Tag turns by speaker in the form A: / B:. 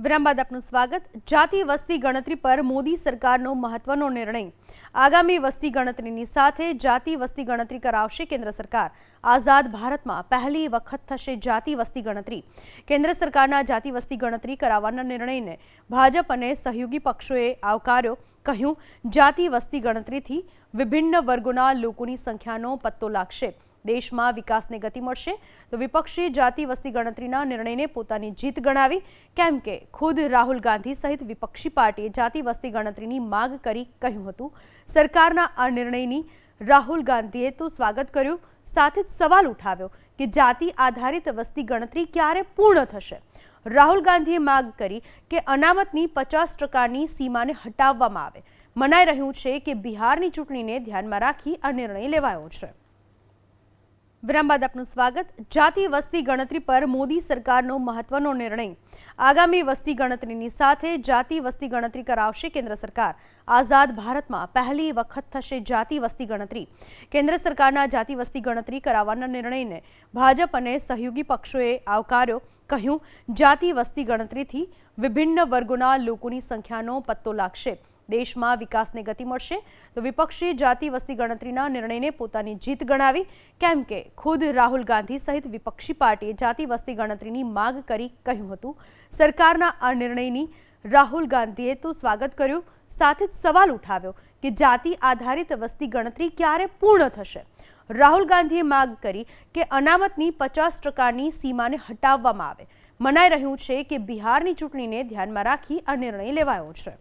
A: વિરામ બાદ આપનું સ્વાગત। જાતિ વસ્તી ગણતરી પર મોદી સરકારનો મહત્વનો નિર્ણય। આગામી વસ્તી ગણતરીની સાથે જાતિ વસ્તી ગણતરી કરાવશે કેન્દ્ર સરકાર। આઝાદ ભારતમાં પહેલી વખત થશે જાતિ વસ્તી ગણતરી। કેન્દ્ર સરકારના જાતિ વસ્તી ગણતરી કરાવવાના નિર્ણયને ભાજપ અને સહયોગી પક્ષોએ આવકાર્યો। કહ્યું, જાતિ વસ્તી ગણતરીથી વિભિન્ન વર્ગોના લોકોની સંખ્યાનો પત્તો લાગશે। દેશમાં વિકાસને ગતિ મળશે તો વિપક્ષી જાતિ વસ્તી ગણતરીના નિર્ણયને પોતાની જીત ગણાવી, કેમ કે ખુદ રાહુલ ગાંધી સહિત વિપક્ષી પાર્ટીએ જાતિ વસ્તી ગણતરીની માંગ કરી કહ્યું હતું। સરકારના આ નિર્ણયની રાહુલ ગાંધીએ તો સ્વાગત કર્યું, સાથે જ સવાલ ઉઠાવ્યો કે જાતિ આધારિત વસ્તી ગણતરી ક્યારે પૂર્ણ થશે। રાહુલ ગાંધીએ માંગ કરી કે અનામતની 50%ની સીમાને હટાવવામાં આવે। મનાઈ રહ્યું છે કે બિહારની ચૂંટણીને ધ્યાનમાં રાખી આ નિર્ણય લેવાયો છે। વિરામ બાદ આપનું સ્વાગત। જાતિ વસ્તી ગણતરી પર મોદી સરકારનો મહત્વનો નિર્ણય। આગામી વસ્તી ગણતરીની સાથે જાતિ વસ્તી ગણતરી કરાવશે કેન્દ્ર સરકાર। આઝાદ ભારતમાં પહેલી વખત થશે જાતિ વસ્તી ગણતરી। કેન્દ્ર સરકારના જાતિ વસ્તી ગણતરી કરાવવાના નિર્ણયને ભાજપ અને સહયોગી પક્ષોએ આવકાર્યો। કહ્યું, જાતિ વસ્તી ગણતરીથી વિભિન્ન વર્ગોના લોકોની સંખ્યાનો પત્તો લાગશે। દેશમાં વિકાસને ગતિ મળશે તો વિપક્ષી જાતિ વસ્તી ગણતરીના નિર્ણયને પોતાની જીત ગણાવી, કેમ કે ખુદ રાહુલ ગાંધી સહિત વિપક્ષી પાર્ટીએ જાતિ વસ્તી ગણતરીની માંગ કરી કહ્યું હતું। સરકારના આ નિર્ણયની રાહુલ ગાંધીએ તો સ્વાગત કર્યું, સાથે જ સવાલ ઉઠાવ્યો કે જાતિ આધારિત વસ્તી ગણતરી ક્યારે પૂર્ણ થશે। રાહુલ ગાંધીએ માંગ કરી કે અનામતની 50%ની સીમાને હટાવવામાં આવે। મનાઈ રહ્યું છે કે બિહારની ચૂંટણીને ધ્યાનમાં રાખી આ નિર્ણય લેવાયો છે।